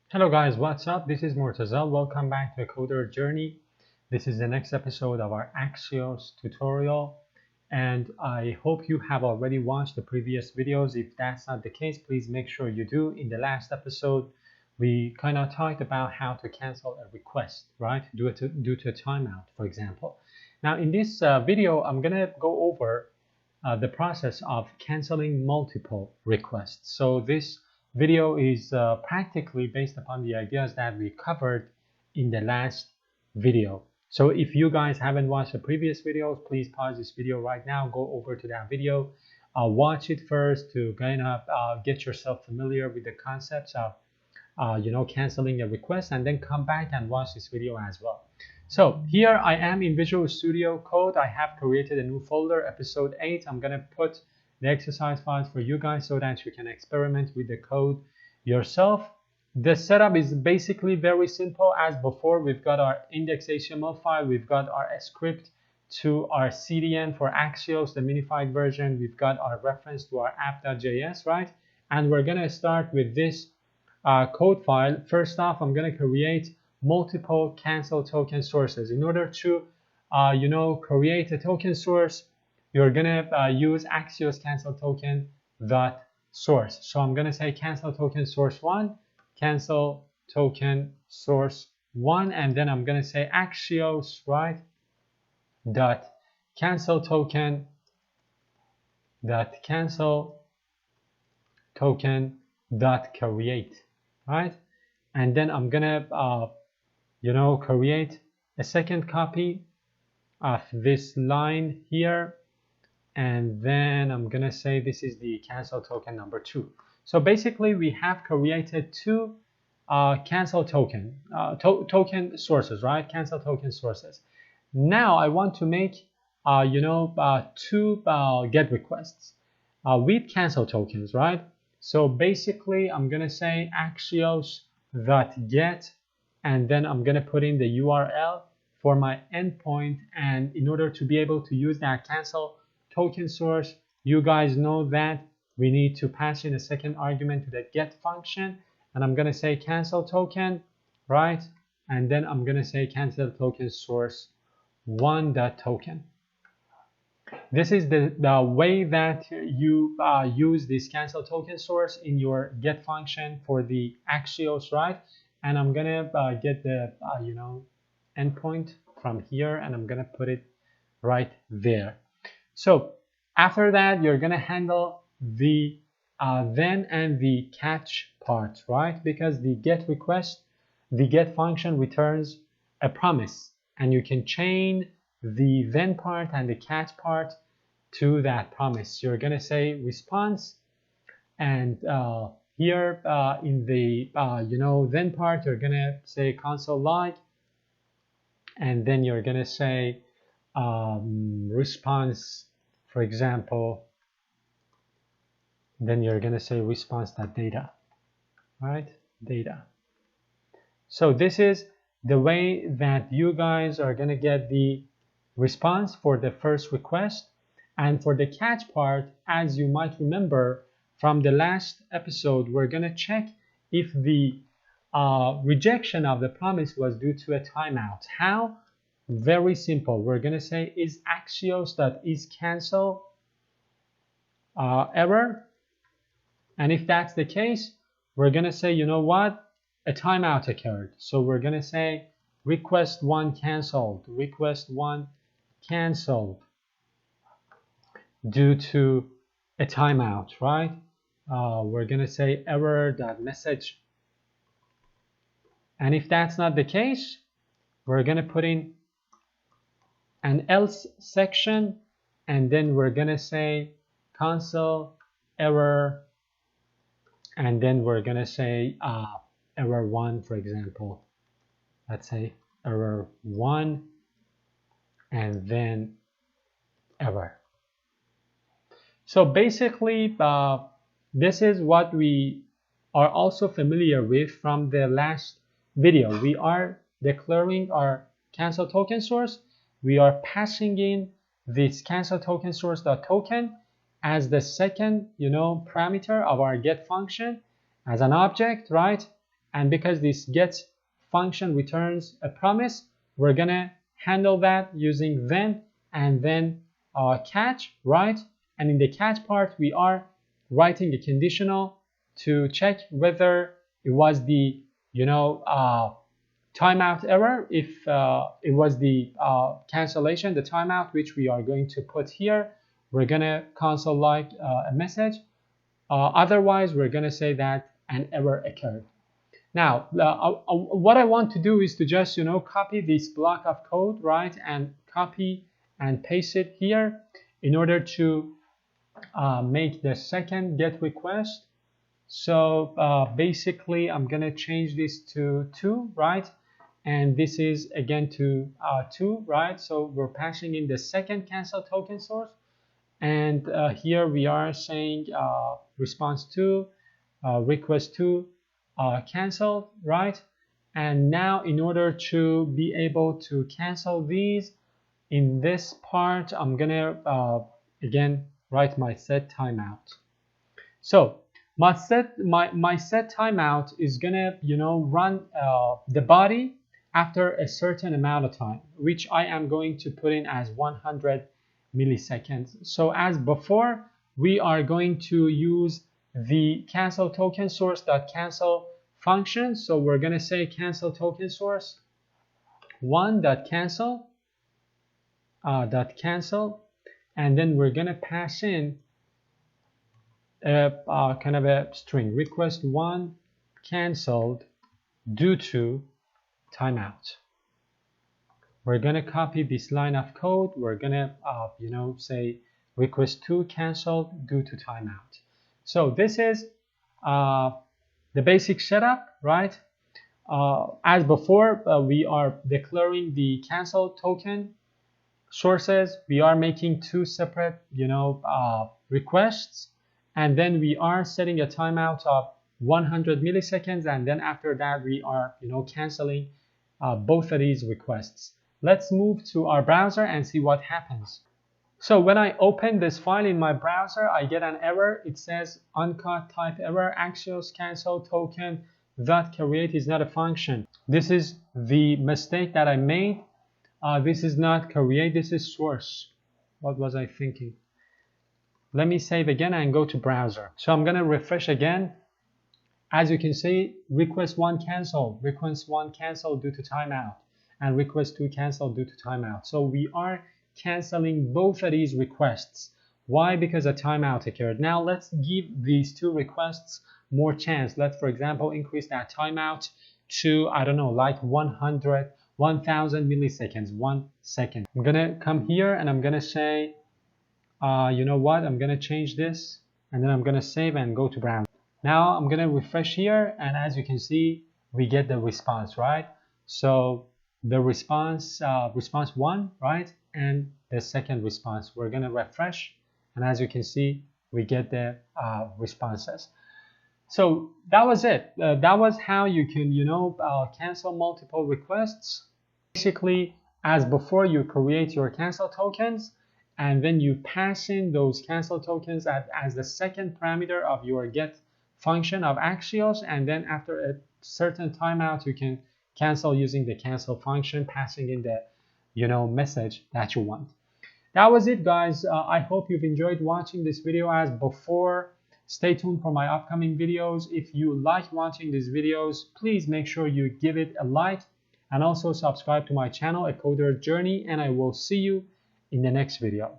Hello guys, what's up? This is Murtaza. Welcome back to Coder Journey. This is the next episode of our Axios tutorial, and I hope you have already watched the previous videos. If that's not the case, please make sure you do. In the last episode, we kind of talked about how to cancel a request, right? Due to a timeout, for example. Now in this video, I'm gonna go over the process of canceling multiple requests. So this video is practically based upon the ideas that we covered in the last video. So if you guys haven't watched the previous videos, please pause this video right now, go over to that video, watch it first to kind of get yourself familiar with the concepts of canceling a request, and then come back and watch this video as well. So here I am in Visual Studio Code. I have created a new folder, episode 8. I'm going to put the exercise files for you guys so that you can experiment with the code yourself. The setup is basically very simple as before. We've got our index.html file. We've got our script to our CDN for Axios, the minified version. We've got our reference to our app.js, right? And we're going to start with this code file. First off, I'm going to create multiple cancel token sources. In order to create a token source, you're going to use Axios cancel token dot source. So I'm going to say cancel token source 1, cancel token source 1, and then I'm going to say Axios, right, dot cancel token dot create, right? And then I'm gonna create a second copy of this line here, and then I'm gonna say this is the cancel token number 2. So basically we have created two cancel token token sources, right? Cancel token sources. Now I want to make two get requests with cancel tokens, right? So basically I'm gonna say Axios.get, and then I'm gonna put in the URL for my endpoint. And in order to be able to use that cancel token source, you guys know that we need to pass in a second argument to the get function, and I'm gonna say cancel token, right? And then I'm gonna say cancel token source 1.token. This is the way that you use this cancel token source in your get function for the Axios, right? And I'm gonna get the endpoint from here, and I'm gonna put it right there. So after that, you're gonna handle the then and the catch part, right? Because the get request, the get function returns a promise, and you can chain the then part and the catch part to that promise. You're gonna say response, and here in the then part, you're gonna say console log, and then you're gonna say response, for example. Then you're gonna say response.data, right? Data. So this is the way that you guys are gonna get the response for the first request. And for the catch part, as you might remember from the last episode, we're gonna check if the rejection of the promise was due to a timeout. How? Very simple. We're gonna say is Axios.isCancel error, and if that's the case, we're gonna say, you know what, a timeout occurred. So we're gonna say request 1 canceled, request 1 canceled due to a timeout, right? We're gonna say error.message, and if that's not the case, we're gonna put in an else section, and then we're gonna say console error, and then we're gonna say error 1, for example. Let's say error 1, and then error. So basically, this is what we are also familiar with from the last video. We are declaring our cancel token source. We are passing in this cancel token source.token as the second parameter of our get function as an object, right? and because this get function returns a promise, we're gonna handle that using then and then catch, right? And in the catch part, we are writing a conditional to check whether it was the timeout error. If it was the cancellation, the timeout, which we are going to put here, we're gonna console like a message. Otherwise, we're gonna say that an error occurred. Now, what I want to do is to just copy this block of code, right, and copy and paste it here in order to make the second get request. So basically, I'm gonna change this to 2, right? And this is again to 2, right? So we're passing in the second cancel token source, and here we are saying response 2, request 2, cancel, right? And now in order to be able to cancel these, in this part, I'm gonna again write my set timeout. So my set timeout is gonna run the body after a certain amount of time, which I am going to put in as 100 milliseconds. So as before, we are going to use the cancel token source dot cancel function. So we're gonna say cancel token source 1 dot cancel and then we're gonna pass in kind of a string, request 1 canceled due to timeout. We're gonna copy this line of code. We're gonna say request 2 canceled due to timeout. So this is the basic setup, right? As before, we are declaring the cancel token sources. We are making 2 separate requests, and then we are setting a timeout of 100 milliseconds, and then after that we are canceling both of these requests. Let's move to our browser and see what happens. So when I open this file in my browser, I get an error. It says uncut type error, Axios cancel token that create is not a function. This is the mistake that I made. This is not create, this is source. What was I thinking? Let me save again and go to browser. So I'm gonna refresh again. As you can see, request 1 cancel, request 1 cancel due to timeout, and request 2 cancel due to timeout. So we are canceling both of these requests. Why? Because a timeout occurred. Now let's give these 2 requests more chance. Let's, for example, increase that timeout to, I don't know, like 1000 milliseconds, 1 second. I'm gonna come here and I'm gonna say, you know what, I'm gonna change this, and then I'm gonna save and go to browser. Now I'm gonna refresh here, and as you can see, we get the response, right? So the response, response 1, right, and the second response. We're gonna refresh, and as you can see, we get the responses. So that was it. That was how you can, cancel multiple requests. Basically, as before, you create your cancel tokens, and then you pass in those cancel tokens as the second parameter of your get function of Axios, and then after a certain timeout, you can cancel using the cancel function, passing in the message that you want. That was it, guys. I hope you've enjoyed watching this video. As before, stay tuned for my upcoming videos. If you like watching these videos, please make sure you give it a like and also subscribe to my channel, A Coder Journey, and I will see you in the next video.